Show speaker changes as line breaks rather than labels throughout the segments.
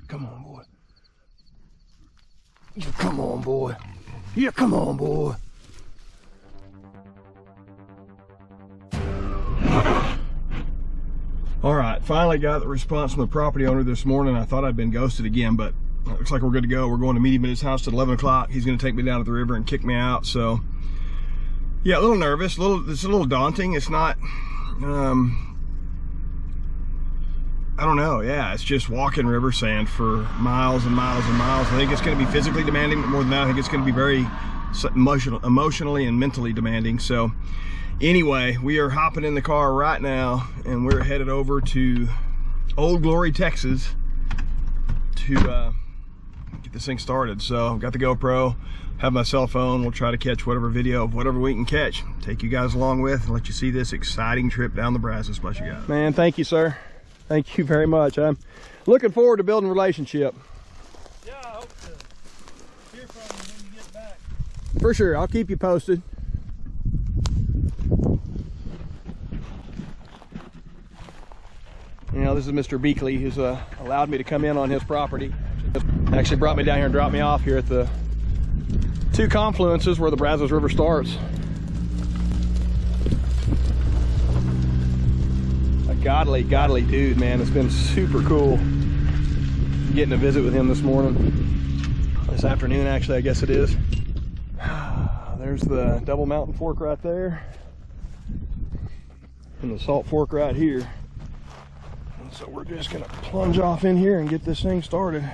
Come on, boy. Yeah, come on, boy. Yeah, come on, boy. All right, finally got the response from the property owner this morning. I thought I'd been ghosted again, but it looks like we're good to go. We're going to meet him at his house at 11 o'clock. He's going to take me down to the river and kick me out. So, yeah, a little nervous. It's a little daunting. It's not, I don't know. Yeah, it's just walking river sand for miles and miles and miles. I think it's going to be physically demanding, but more than that, I think it's going to be very emotionally and mentally demanding. So, anyway, we are hopping in the car right now, and we're headed over to Old Glory, Texas, to get this thing started. So, I've got the GoPro, have my cell phone. We'll try to catch whatever video of whatever we can catch. Take you guys along with and let you see this exciting trip down the Brazos. Bless you guys. Man, thank you, sir. Thank you very much. I'm looking forward to building a relationship.
Yeah, I hope to hear from you when you get back.
For sure, I'll keep you posted. You know, this is Mr. Beakley, who's allowed me to come in on his property. Actually brought me down here and dropped me off here at the two confluences where the Brazos River starts. A godly dude, man. It's been super cool getting to visit with him this afternoon, actually, I guess it is. There's the Double Mountain Fork right there, and the Salt Fork right here. And so we're just gonna plunge off in here and get this thing started.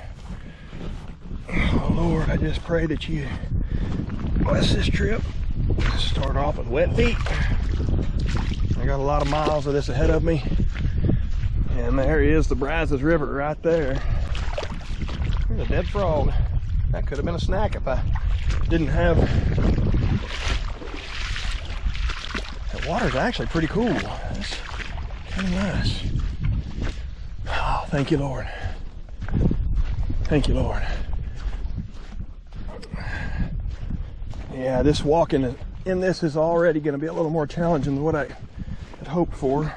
Oh Lord, I just pray that you bless this trip. Start off with wet feet. I got a lot of miles of this ahead of me. And there is the Brazos River right there. There's a dead frog. That could have been a snack if I didn't have... That water's actually pretty cool. It's kind of nice. Oh, thank you, Lord. Thank you, Lord. Yeah, this walking in this is already going to be a little more challenging than what I had hoped for.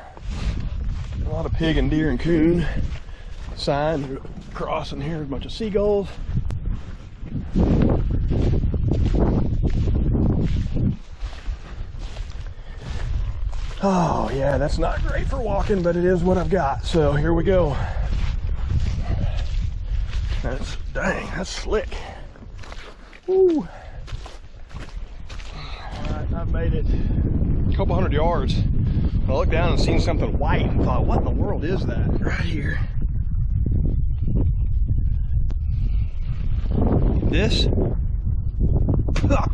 A lot of pig and deer and coon sign crossing here, a bunch of seagulls. Oh yeah, that's not great for walking, but it is what I've got. So here we go. Dang, that's slick. Woo. Alright, I've made it a couple hundred yards. I looked down and seen something white and thought, what in the world is that? Right here. This?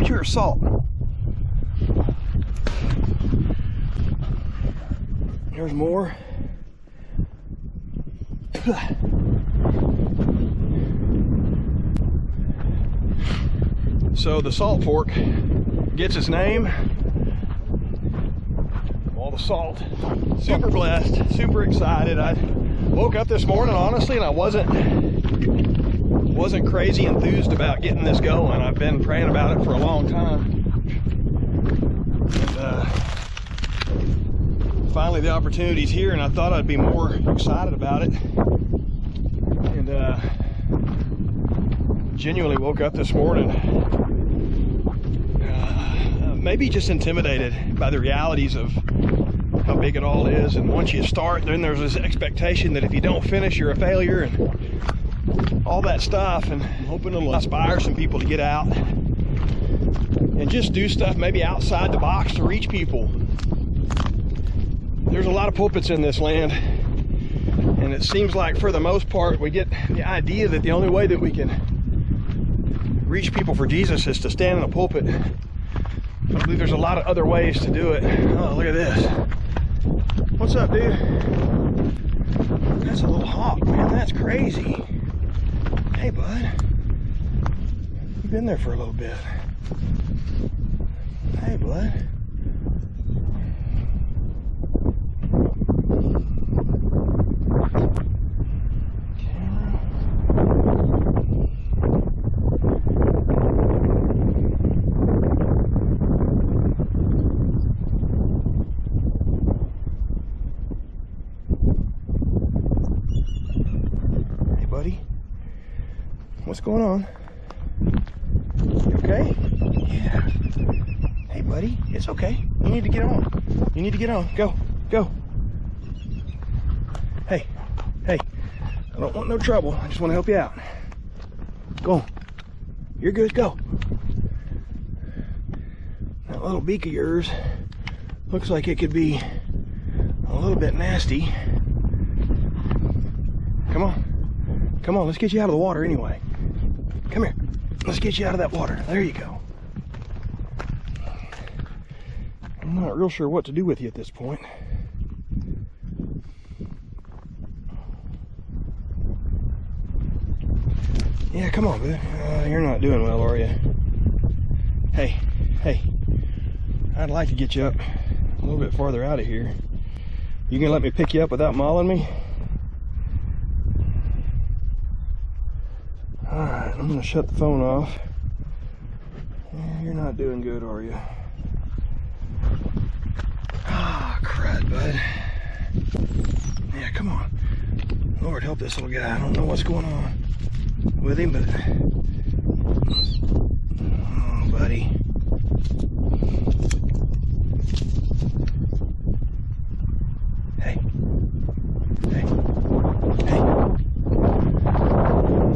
Pure salt. There's more. So the Salt Fork gets its name from all the salt. Super blessed, super excited. I woke up this morning, honestly, and I wasn't crazy enthused about getting this going. I've been praying about it for a long time. And finally the opportunity's here, and I thought I'd be more excited about it. And genuinely woke up this morning maybe just intimidated by the realities of how big it all is. And once you start, then there's this expectation that if you don't finish, you're a failure and all that stuff. And I'm hoping it'll inspire some people to get out and just do stuff maybe outside the box to reach people. There's a lot of pulpits in this land, and it seems like for the most part we get the idea that the only way that we can reach people for Jesus is to stand in a pulpit. I believe there's a lot of other ways to do it. Oh, look at this. What's up, dude? That's a little hawk, man. That's crazy. Hey, bud. You've been there for a little bit. Hey, bud. What's going on? You okay? Yeah. Hey, buddy, it's okay. You need to get on. You need to get on. Go, go. Hey, hey. I don't want no trouble. I just want to help you out. Go on. You're good. Go. That little beak of yours looks like it could be a little bit nasty. Come on. Come on. Let's get you out of the water anyway. Come here. Let's get you out of that water. There you go. I'm not real sure what to do with you at this point. Yeah, come on, bud. You're not doing well, are you? Hey, hey. I'd like to get you up a little bit farther out of here. You gonna let me pick you up without mauling me? Alright, I'm gonna shut the phone off. Yeah, you're not doing good, are you? Ah, crud, bud. Yeah, come on. Lord help this little guy. I don't know what's going on with him, but oh, buddy. Hey, hey, hey.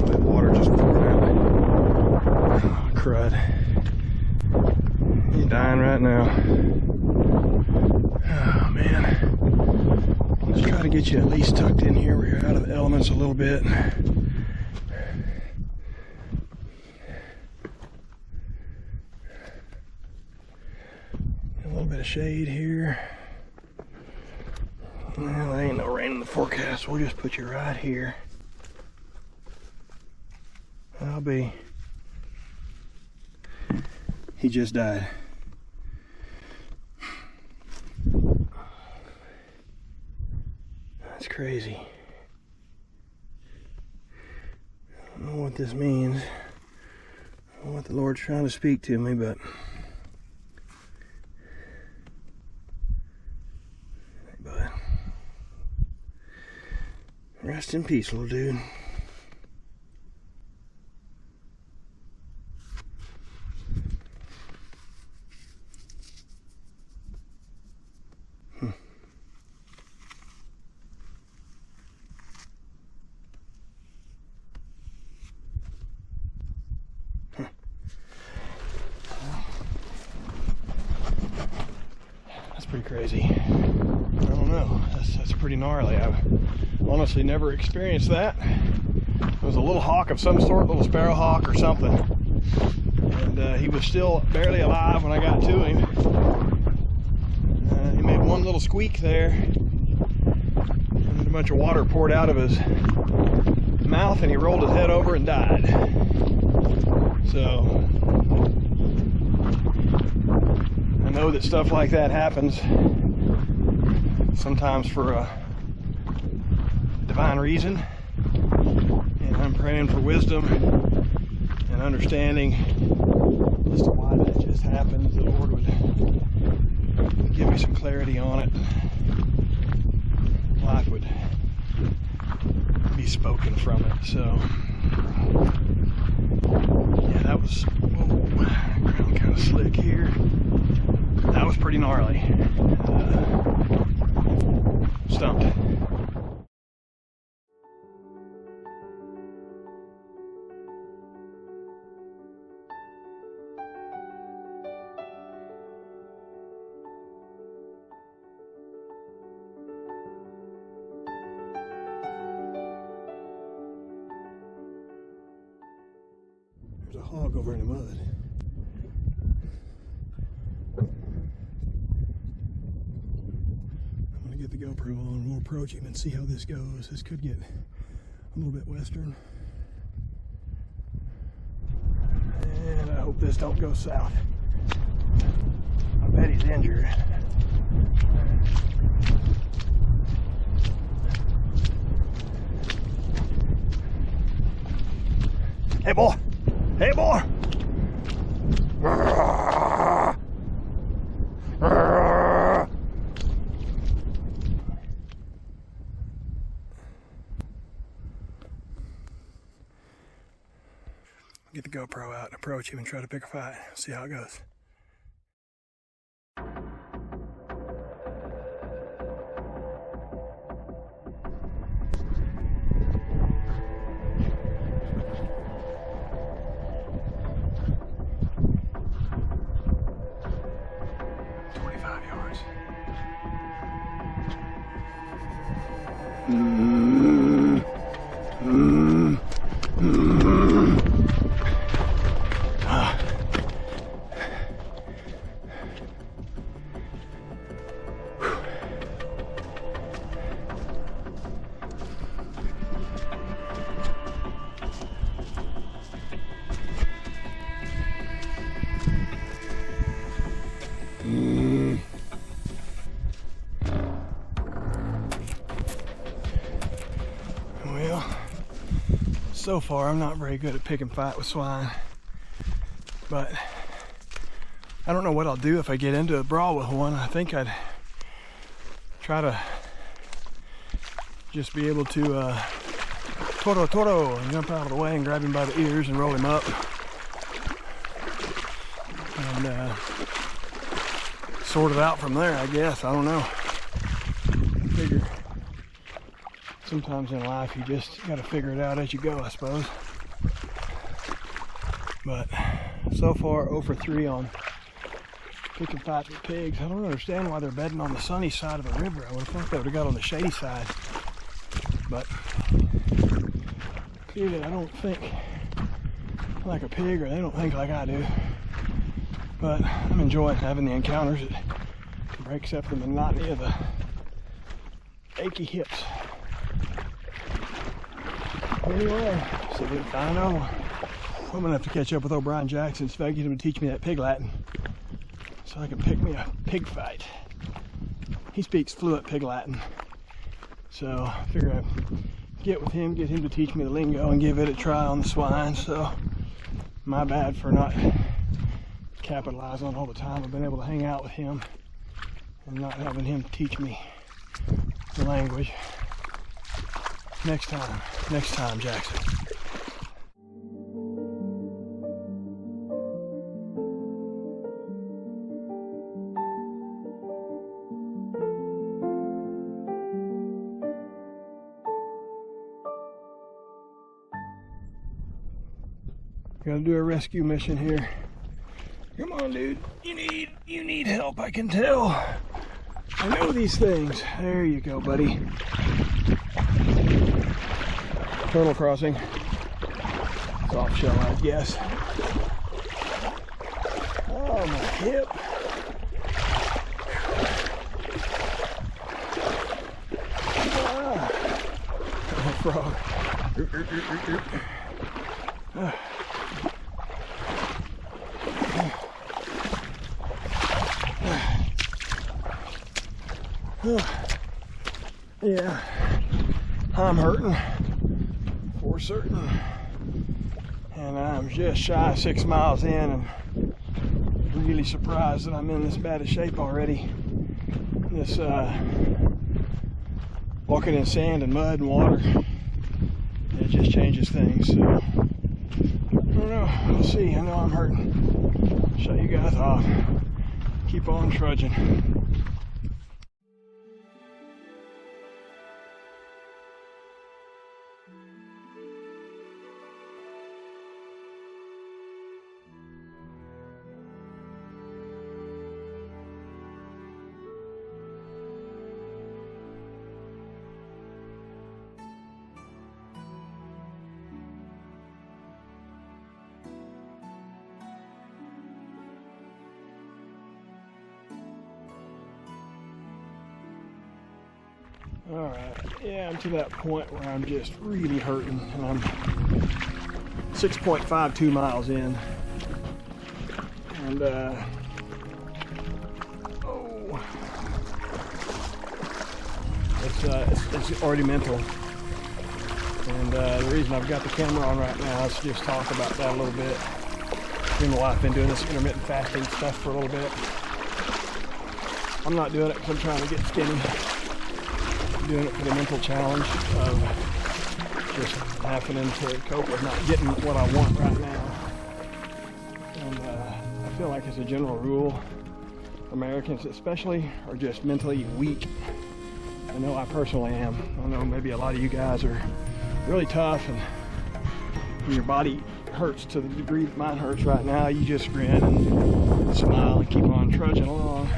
That water just poured out. Oh, crud. You're dying right now. Oh, man. Let's try to get you at least tucked in here where you're out of the elements a little bit. A little bit of shade here. Well, there ain't no rain in the forecast. We'll just put you right here. I'll be. He just died. That's crazy. I don't know what this means. I don't know what the Lord's trying to speak to me, but rest in peace, little dude. That's pretty crazy. I don't know. That's pretty gnarly. I've honestly never experienced that. It was a little hawk of some sort, little sparrow hawk or something. And he was still barely alive when I got to him. He made one little squeak there. And then a bunch of water poured out of his mouth and he rolled his head over and died. So I know that stuff like that happens sometimes for a divine reason, and I'm praying for wisdom and understanding as to why that just happened. The Lord would give me some clarity on it. Life would be spoken from it. So yeah, that was, whoa, ground kind of slick here. That was pretty gnarly. Stumped. There's a hog over in the mud. I'm gonna get the GoPro on and we'll approach him and see how this goes. This could get a little bit western. And I hope this don't go south. I bet he's injured. Hey boy! Hey boy! get the GoPro out and approach him and try to pick a fight. See how it goes. Well, so far I'm not very good at pick and fight with swine, but I don't know what I'll do if I get into a brawl with one. I think I'd try to just be able to toro, and jump out of the way and grab him by the ears and roll him up, and sort it out from there, I guess. I don't know. I figure sometimes in life you just gotta figure it out as you go, I suppose. But so far 0 for 3 on picking fights with pigs. I don't understand why they're bedding on the sunny side of the river. I would have thought they would have got on the shady side. But clearly I don't think like a pig, or they don't think like I do. But I'm enjoying having the encounters. It breaks up the monotony of the achy hips. Anyway, so I know I'm gonna have to catch up with O'Brien Jackson so I get him to teach me that pig Latin, so I can pick me a pig fight. He speaks fluent pig Latin, so I figure I'd get with him, get him to teach me the lingo, and give it a try on the swine. So my bad for not capitalizing on all the time I've been able to hang out with him and not having him teach me the language. Next time, Jackson. Gotta do a rescue mission here. Come on, dude. You need help, I can tell. I know these things. There you go, buddy. Turtle crossing. Soft shell, I guess. Oh, my hip. Ah. Oh, frog. Yeah, I'm hurting for certain, and I'm just shy of 6 miles in, and really surprised that I'm in this bad a shape already. This walking in sand and mud and water, it just changes things. So I don't know, we'll see. I know I'm hurting. Shut you guys off. Keep on trudging. Alright, yeah, I'm to that point where I'm just really hurting, and I'm 6.52 miles in, and it's already mental, and the reason I've got the camera on right now is to just talk about that a little bit. Me and my wife have been doing this intermittent fasting stuff for a little bit. I'm not doing it because I'm trying to get skinny. Doing it for the mental challenge of just happening to cope with not getting what I want right now. And I feel like as a general rule, Americans especially are just mentally weak. I know I personally am. I know maybe a lot of you guys are really tough, and when your body hurts to the degree that mine hurts right now, you just grin and smile and keep on trudging along.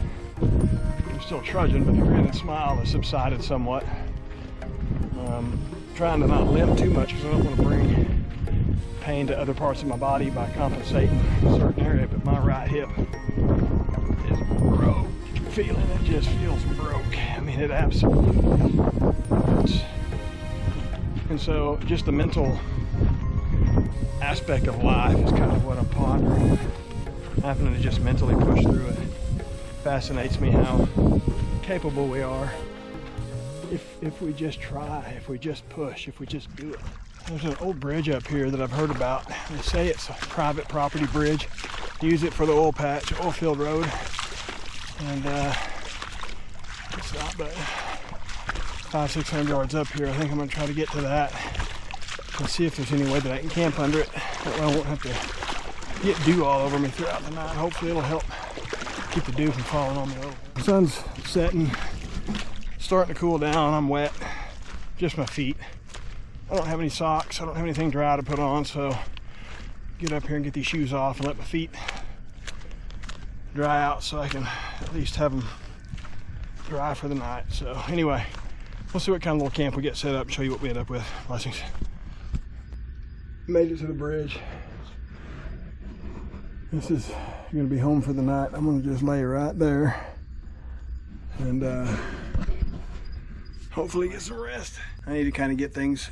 You're still trudging, but the grin and smile has subsided somewhat. Trying to not limp too much because I don't want to bring pain to other parts of my body by compensating a certain area, but my right hip is broke. Feeling it just feels broke. I mean, it absolutely hurts. And so just the mental aspect of life is kind of what I'm pondering. Having to just mentally push through it. Fascinates me how capable we are if we just try, if we just push, if we just do it. There's an old bridge up here that I've heard about. They say it's a private property bridge. Use it for the oil patch, oil field road. And it's not but 500-600 yards up here. I think I'm gonna try to get to that and see if there's any way that I can camp under it. That way I won't have to get dew all over me throughout the night. Hopefully it'll help keep the dew from falling on me over. The sun's setting, starting to cool down. I'm wet, just my feet. I don't have any socks. I don't have anything dry to put on, so get up here and get these shoes off and let my feet dry out so I can at least have them dry for the night. So anyway, we'll see what kind of little camp we get set up and show you what we end up with. Blessings. Made it to the bridge. This is gonna be home for the night. I'm gonna just lay right there and hopefully get some rest. I need to kind of get things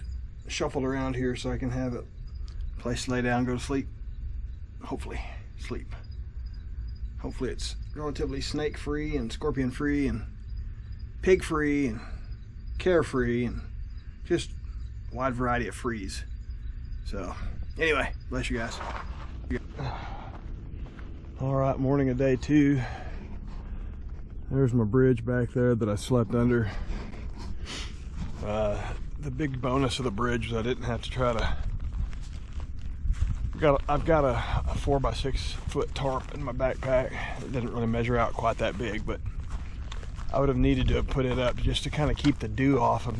shuffled around here so I can have a place to lay down, go to sleep. Hopefully sleep. Hopefully it's relatively snake free and scorpion free and pig free and carefree and just a wide variety of frees. So anyway, bless you guys. All right, morning of day 2. There's my bridge back there that I slept under. The big bonus of the bridge was I didn't have to try to. I've got a 4x6 foot tarp in my backpack. It didn't really measure out quite that big, but I would have needed to have put it up just to kind of keep the dew off of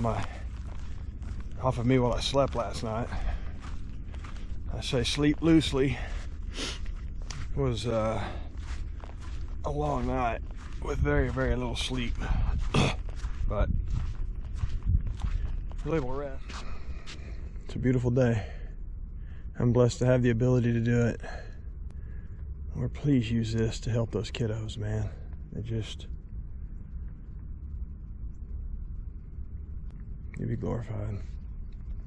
me while I slept last night. I say sleep loosely. It was a long night with very, very little sleep, but a little rest. It's a beautiful day. I'm blessed to have the ability to do it. Lord, please use this to help those kiddos, man. They just, you be glorified.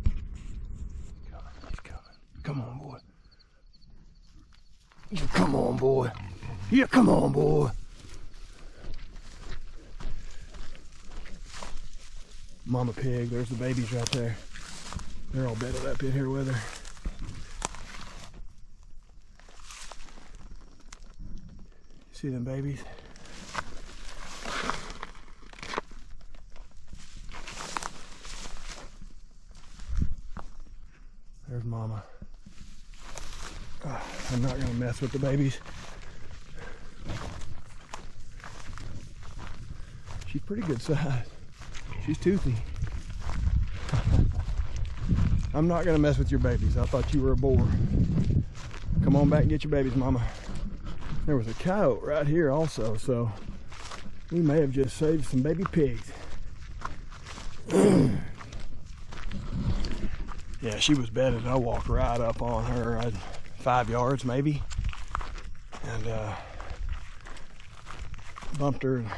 He's coming. Come on, boy. Yeah, come on, boy. Yeah, come on, boy. Mama pig, there's the babies right there. They're all bedded up in here with her. See them babies? There's Mama. I'm not gonna mess with the babies. She's pretty good size. She's toothy. I'm not gonna mess with your babies. I thought you were a boar. Come on back and get your babies, Mama. There was a coyote right here also, so we may have just saved some baby pigs. Yeah, she was bedded. I walked right up on her. I'd 5 yards maybe, and bumped her. And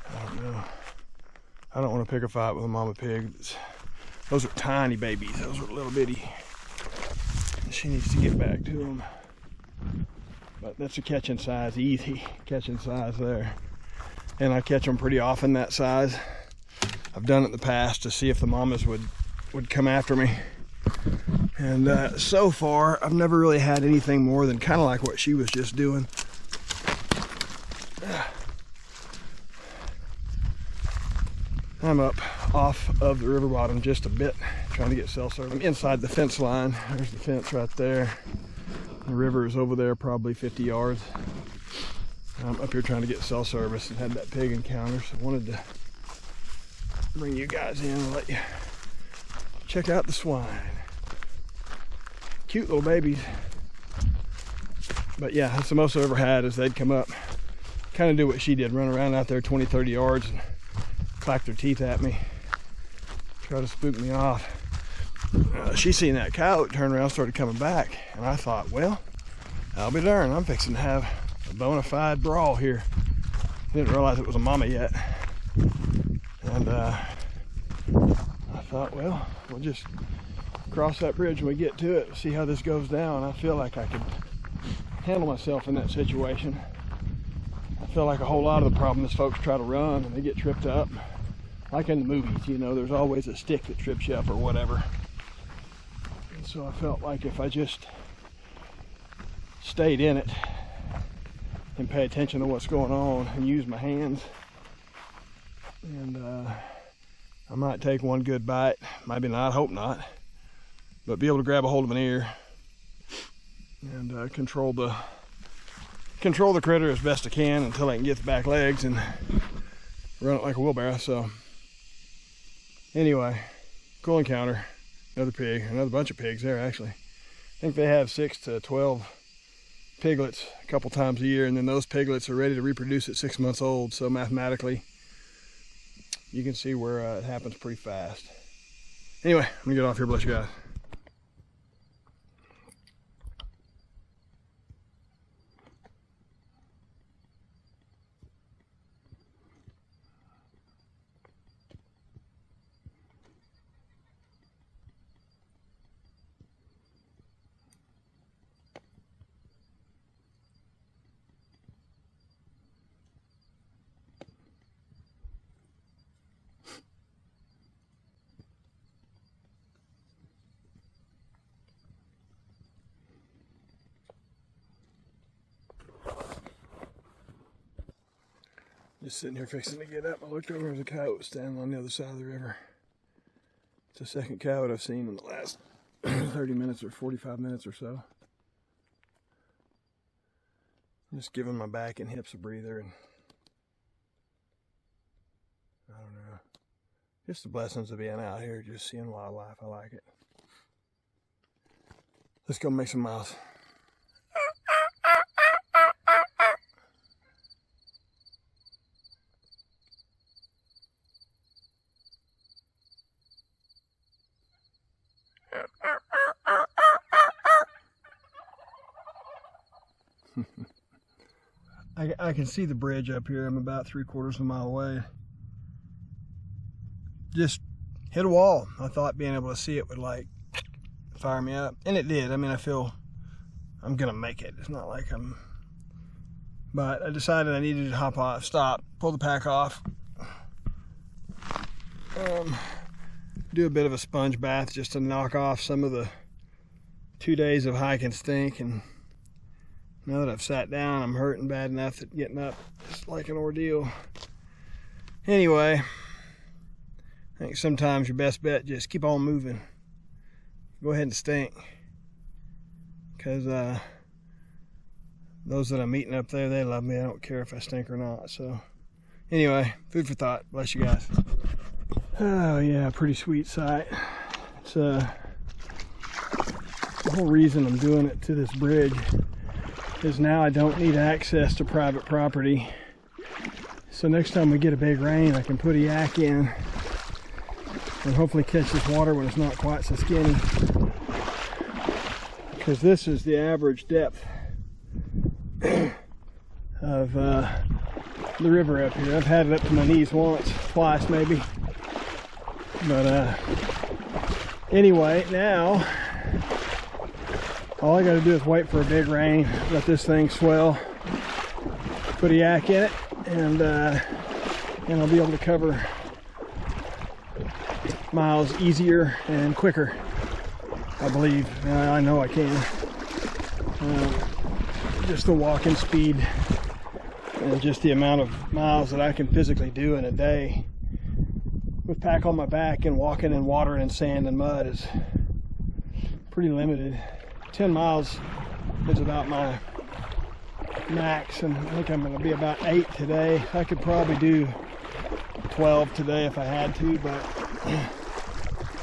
I don't know. I don't want to pick a fight with a mama pig. Those are tiny babies. Those are little bitty. She needs to get back to them. But that's a catching size, easy catching size there. And I catch them pretty often that size. I've done it in the past to see if the mamas would come after me. And so far, I've never really had anything more than kind of like what she was just doing. I'm up off of the river bottom just a bit, trying to get cell service. I'm inside the fence line. There's the fence right there. The river is over there, probably 50 yards. I'm up here trying to get cell service and had that pig encounter, so I wanted to bring you guys in and let you check out the swine. Cute little babies. But yeah, that's the most I've ever had, is they'd come up, kind of do what she did, run around out there 20, 30 yards and clack their teeth at me, try to spook me off. She seen that cow, turned around, started coming back, and I thought, well, I'll be darned, I'm fixing to have a bona fide brawl here. Didn't realize it was a mama yet. And I thought, well, we'll just cross that bridge when we get to it, see how this goes down. I feel like I could handle myself in that situation. I feel like a whole lot of the problem is folks try to run and they get tripped up. Like in the movies, you know, there's always a stick that trips you up or whatever. And so I felt like if I just stayed in it and pay attention to what's going on and use my hands, and I might take one good bite, maybe not, hope not, but be able to grab a hold of an ear and control the critter as best I can until I can get the back legs and run it like a wheelbarrow. So anyway, cool encounter. Another pig, another bunch of pigs there actually. I think they have 6 to 12 piglets a couple times a year, and then those piglets are ready to reproduce at 6 months old. So mathematically, you can see where it happens pretty fast. Anyway, I'm gonna get off here. Bless you guys. Just sitting here fixing to get up. I looked over, there's a cow standing on the other side of the river. It's the second cow that I've seen in the last 30 minutes or 45 minutes or so. Just giving my back and hips a breather, and I don't know. Just the blessings of being out here, just seeing wildlife. I like it. Let's go make some miles. I can see the bridge up here. I'm about 3/4 of a mile away. Just hit a wall. I thought being able to see it would like fire me up, and it did. I mean, I feel I'm gonna make it. It's not like I'm, but I decided I needed to hop off, stop, pull the pack off, do a bit of a sponge bath just to knock off some of the 2 days of hike and stink. And now that I've sat down, I'm hurting bad enough that getting up is like an ordeal. Anyway, I think sometimes your best bet, just keep on moving. Go ahead and stink. Because those that I'm meeting up there, they love me. I don't care if I stink or not. So anyway, food for thought. Bless you guys. Oh yeah, pretty sweet sight. It's the whole reason I'm doing it to this bridge is now I don't need access to private property. So next time we get a big rain, I can put a yak in and hopefully catch this water when it's not quite so skinny. Because this is the average depth of the river up here. I've had it up to my knees once, twice maybe. But anyway, now all I got to do is wait for a big rain, let this thing swell, put a yak in it, and I'll be able to cover miles easier and quicker, I believe. I know I can. Just the walking speed and just the amount of miles that I can physically do in a day
with pack on my back and walking in water and sand and mud is pretty limited. 10 miles is about my max, and I think I'm going to be about 8 today. I could probably do 12 today if I had to, but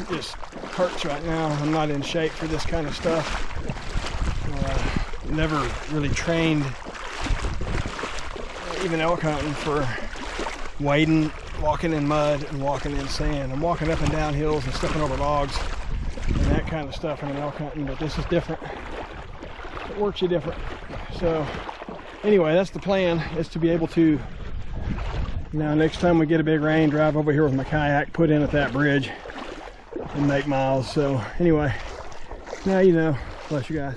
it just hurts right now. I'm not in shape for this kind of stuff. Never really trained even elk hunting for wading, walking in mud and walking in sand. I'm walking up and down hills and stepping over logs and that kind of stuff in elk hunting, but this is different. It works you different. So anyway, that's the plan, is to be able to, next time we get a big rain, drive over here with my kayak, put in at that bridge and make miles. So anyway, now you know. Bless you guys.